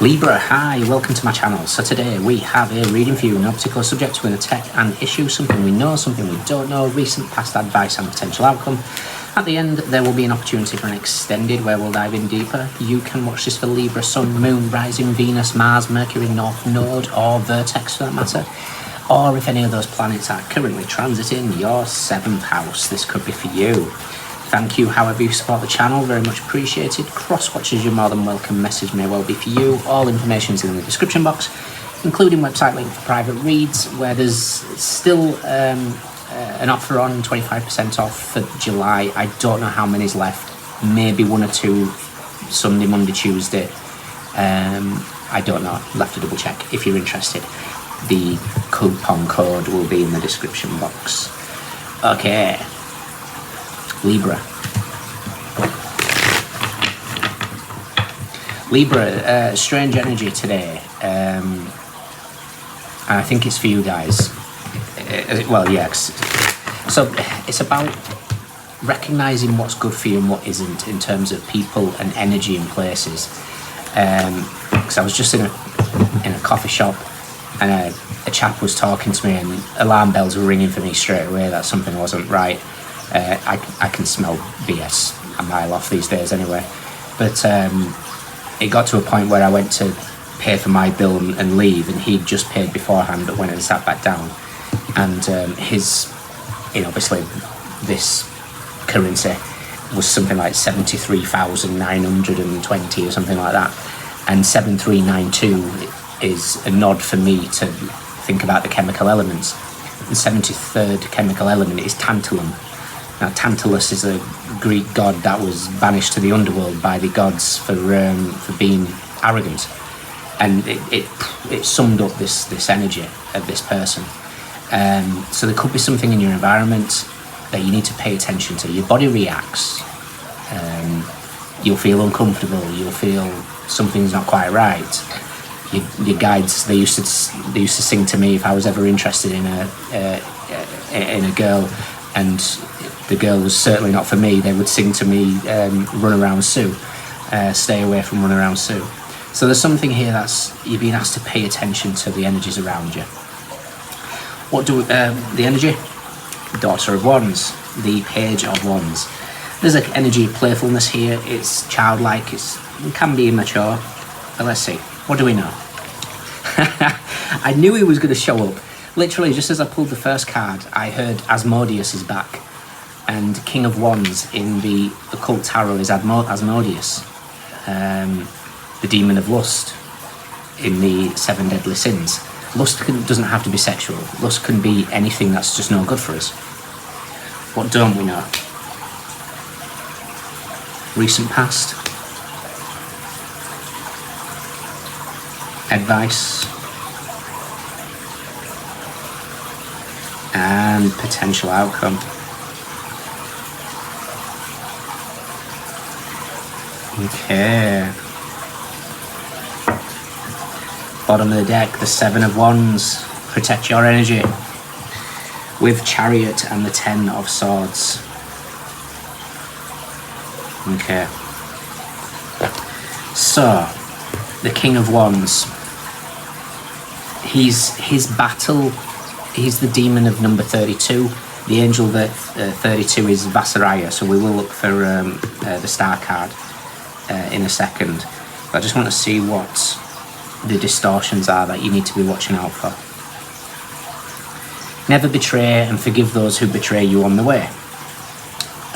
Libra, hi, welcome to my channel. So today we have a reading for you, an optical subject to an attack and issue, something we know, something we don't know, recent past advice and potential outcome. At the end, there will be an opportunity for an extended where we'll dive in deeper. You can watch this for Libra, Sun, Moon, Rising, Venus, Mars, Mercury, North Node, or Vertex for that matter. Or if any of those planets are currently transiting your 7th house, this could be for you. Thank you, however you support the channel, very much appreciated. Cross-watchers, you're more than welcome. Message may well be for you. All information is in the description box, including website link for private reads, where there's still an offer on 25% off for July. I don't know how many's left, maybe 1 or 2 Sunday, Monday, Tuesday. I don't know, you'll have to double check if you're interested. The coupon code will be in the description box. Okay. Libra. Libra, strange energy today, and I think it's for you guys. Well, yes. So it's about recognizing what's good for you and what isn't in terms of people and energy and places. Because I was just in a coffee shop, and a chap was talking to me, and alarm bells were ringing for me straight away that something wasn't right. I can smell BS a mile off these days anyway, but it got to a point where I went to pay for my bill and leave, and he'd just paid beforehand but went and sat back down, and his, obviously this currency was something like 73,920 or something like that, and 7392 is a nod for me to think about the chemical elements. The 73rd chemical element is tantalum. Now, Tantalus is a Greek god that was banished to the underworld by the gods for being arrogant, and it summed up this energy of this person. So there could be something in your environment that you need to pay attention to. Your body reacts. You'll feel uncomfortable. You'll feel something's not quite right. Your guides, they used to sing to me if I was ever interested in a girl, and the girl was certainly not for me, they would sing to me, Runaround Sue, stay away from Runaround Sue. So there's something here that's, you're being asked to pay attention to the energies around you. What do the energy? Daughter of Wands, the Page of Wands. There's an energy of playfulness here. It's childlike, it can be immature, but let's see. What do we know? I knew he was going to show up. Literally, just as I pulled the first card, I heard Asmodeus is back. And King of Wands in the occult tarot is Asmodeus, the demon of lust in the 7 deadly sins. Lust doesn't have to be sexual. Lust can be anything that's just no good for us. What don't we know? Recent past. Advice. And potential outcome. Okay. Bottom of the deck, the 7 of Wands. Protect your energy. With Chariot and the 10 of Swords. Okay. So, the King of Wands. His battle, he's the demon of number 32. The angel that 32 is Vasaraya, so we will look for the star card in a second. But I just want to see what the distortions are that you need to be watching out for. Never betray and forgive those who betray you on the way.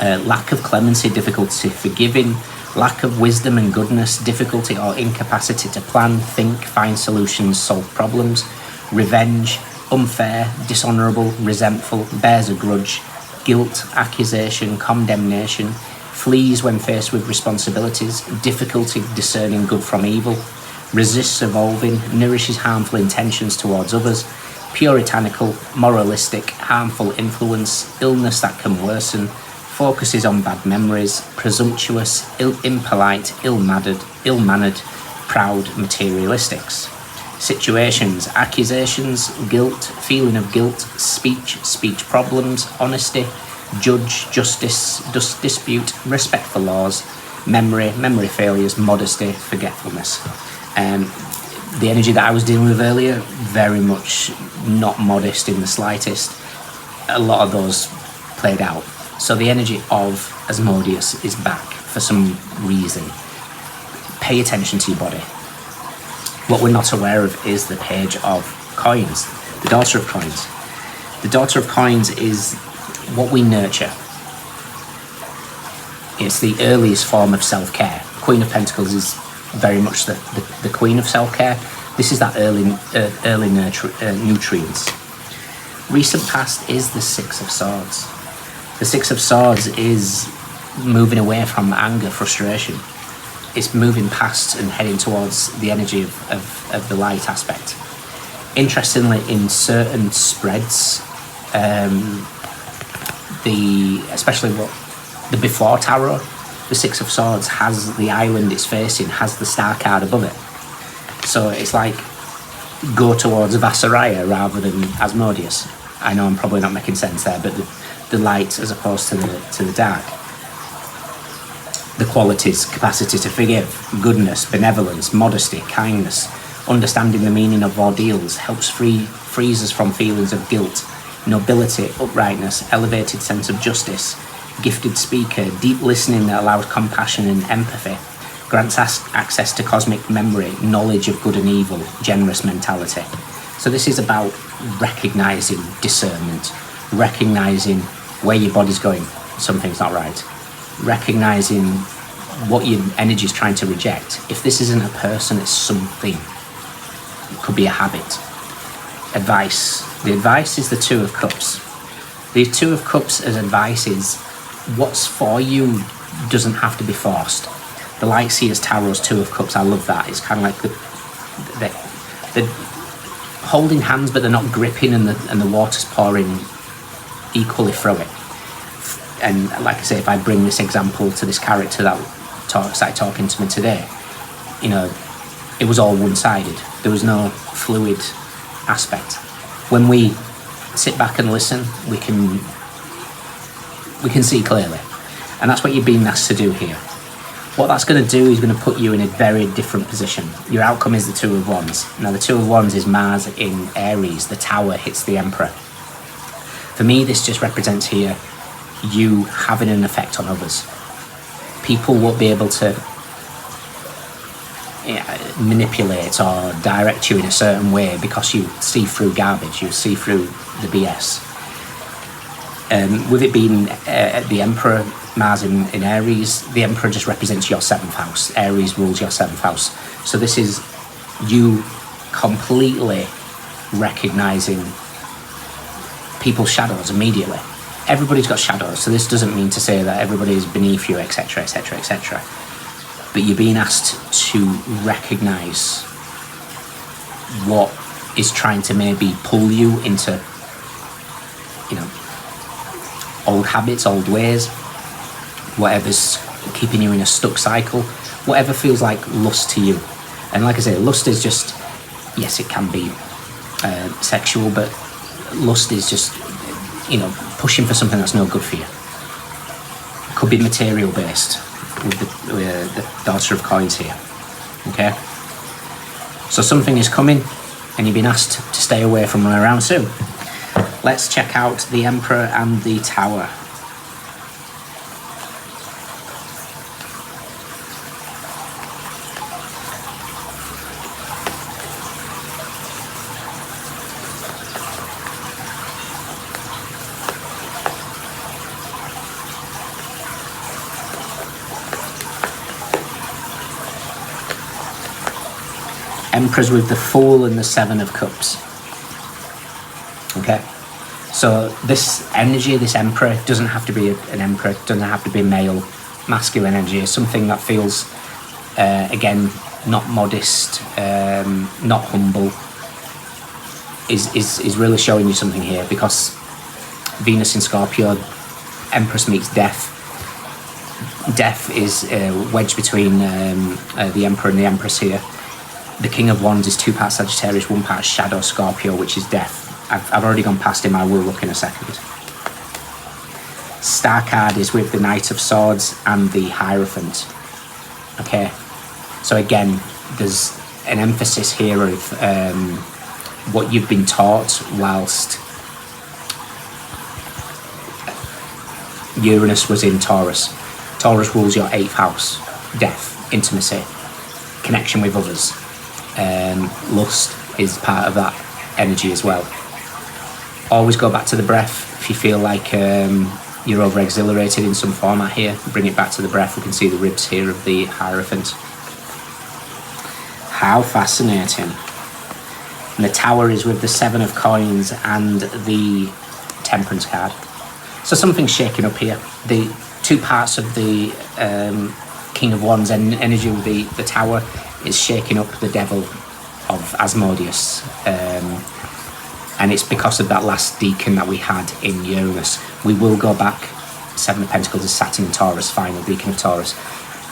Lack of clemency, difficulty forgiving, lack of wisdom and goodness, difficulty or incapacity to plan, think, find solutions, solve problems, revenge, unfair, dishonourable, resentful, bears a grudge, guilt, accusation, condemnation, flees when faced with responsibilities, difficulty discerning good from evil, resists evolving, nourishes harmful intentions towards others, puritanical, moralistic, harmful influence, illness that can worsen, focuses on bad memories, presumptuous, impolite, ill-mannered, proud, materialistics. Situations, accusations, guilt, feeling of guilt, speech problems, honesty, judge, justice, dispute, respect for laws, memory failures, modesty, forgetfulness. The energy that I was dealing with earlier, very much not modest in the slightest. A lot of those played out. So the energy of Asmodeus is back for some reason. Pay attention to your body. What we're not aware of is the page of coins, the Daughter of Coins. The Daughter of Coins is what we nurture. It's the earliest form of self-care. Queen of Pentacles is very much the queen of self-care. This is that early nutrients. Recent past is the Six of Swords. The Six of Swords is moving away from anger, frustration. It's moving past and heading towards the energy of the light aspect. Interestingly, in certain spreads, especially the before tarot, the Six of Swords has the island it's facing, has the star card above it. So it's like go towards Vasaraya rather than Asmodeus. I know I'm probably not making sense there, but the light as opposed to the dark. The qualities, capacity to forgive, goodness, benevolence, modesty, kindness, understanding the meaning of ordeals, helps frees us from feelings of guilt, nobility, uprightness, elevated sense of justice, gifted speaker, deep listening that allows compassion and empathy, grants access to cosmic memory, knowledge of good and evil, generous mentality. So this is about recognizing discernment, recognizing where your body's going, something's not right, recognizing what your energy is trying to reject. If this isn't a person, it's something. It could be a habit. Advice. The advice is the Two of Cups. The Two of Cups as advice is what's for you doesn't have to be forced. The Light Seers Tarot's Two of Cups, I love that. It's kind of like the holding hands, but they're not gripping, and the water's pouring equally through it. And like I say, if I bring this example to this character that started talking to me today, it was all one-sided. There was no fluid aspect. When we sit back and listen, we can see clearly. And that's what you're being asked to do here. What that's going to do is going to put you in a very different position. Your outcome is the Two of Wands. Now, the Two of Wands is Mars in Aries. The Tower hits the Emperor. For me, this just represents here you having an effect on others. People won't be able to manipulate or direct you in a certain way because you see through garbage, you see through the BS. With it being the Emperor, Mars in Aries, the Emperor just represents your 7th house. Aries rules your 7th house. So this is you completely recognizing people's shadows immediately. Everybody's got shadows, so this doesn't mean to say that everybody is beneath you, etc, etc, etc. But you're being asked to recognize what is trying to maybe pull you into, old habits, old ways, whatever's keeping you in a stuck cycle, whatever feels like lust to you. And like I say, lust is just, yes, it can be sexual, but lust is just, pushing for something that's no good for you. It could be material based with the Daughter of Coins here. Okay? So something is coming and you've been asked to stay away from Runaround soon. Let's check out the Emperor and the Tower. Emperors with the Fool and the Seven of Cups. Okay? So this energy, this Emperor, doesn't have to be an Emperor, doesn't have to be male, masculine energy. It's something that feels, again, not modest, not humble, is really showing you something here, because Venus in Scorpio, Empress meets Death. Death is wedged between the Emperor and the Empress here. The King of Wands is 2 parts Sagittarius, 1 part Shadow Scorpio, which is Death. I've already gone past him, I will look in a second. Star card is with the Knight of Swords and the Hierophant. Okay, so again, there's an emphasis here of what you've been taught whilst Uranus was in Taurus. Taurus rules your 8th house, death, intimacy, connection with others. Lust is part of that energy as well. Always go back to the breath. If you feel like you're over exhilarated in some format here, bring it back to the breath. We can see the ribs here of the Hierophant. How fascinating. And the Tower is with the 7 of Coins and the Temperance card. So something's shaking up here. The two parts of the King of Wands energy with the Tower is shaking up the Devil of Asmodeus. And it's because of that last deacon that we had in Uranus. We will go back. 7 of Pentacles is Saturn in Taurus, final deacon of Taurus.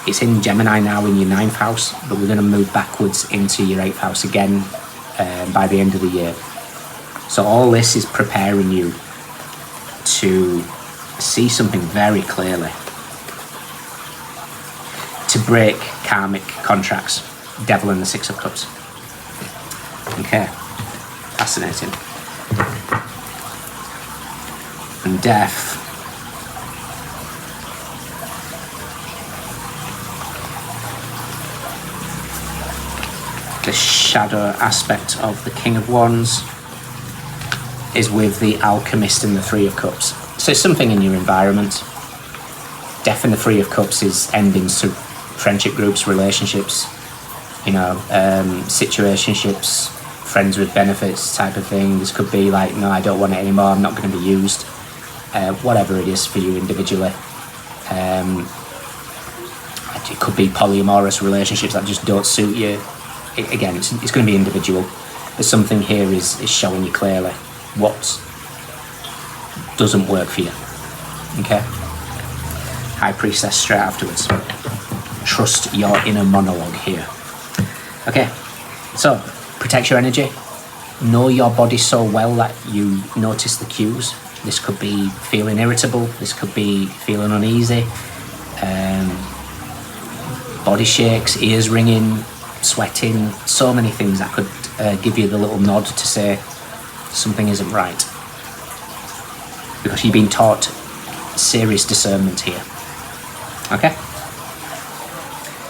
It's in Gemini now in your 9th house, but we're going to move backwards into your 8th house again by the end of the year. So all this is preparing you to see something very clearly. To break karmic contracts. Devil and the 6 of Cups. Okay. Fascinating. And death. The shadow aspect of the King of Wands is with the Alchemist and the 3 of Cups. So it's something in your environment. Death and the 3 of Cups is endings to friendship groups, relationships, situationships, friends with benefits type of thing. This could be like, no, I don't want it anymore, I'm not going to be used. Whatever it is for you individually. It could be polyamorous relationships that just don't suit you. Again, it's going to be individual. But something here is showing you clearly what doesn't work for you. Okay? High Priestess straight afterwards. Trust your inner monologue here. Okay, so protect your energy. Know your body so well that you notice the cues. This could be feeling irritable. This could be feeling uneasy. Body shakes, ears ringing, sweating. So many things that could give you the little nod to say something isn't right. Because you've been taught serious discernment here. Okay?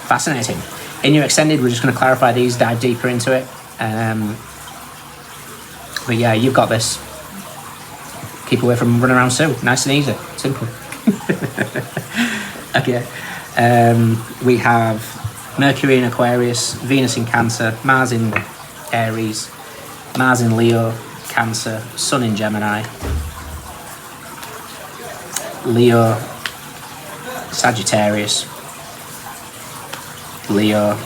Fascinating. In your extended, we're just going to clarify these, dive deeper into it. But yeah, you've got this. Keep away from Runaround Sue. Nice and easy. Simple. Okay. We have Mercury in Aquarius, Venus in Cancer, Mars in Aries, Mars in Leo, Cancer, Sun in Gemini, Leo, Sagittarius, Leo,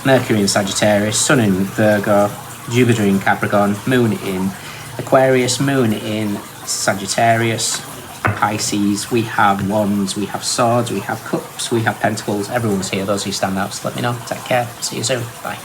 Mercury in Sagittarius, Sun in Virgo, Jupiter in Capricorn, Moon in Aquarius, Moon in Sagittarius, Pisces. We have Wands, we have Swords, we have Cups, we have Pentacles. Everyone's here. Those who stand out, let me know. Take care. See you soon. Bye.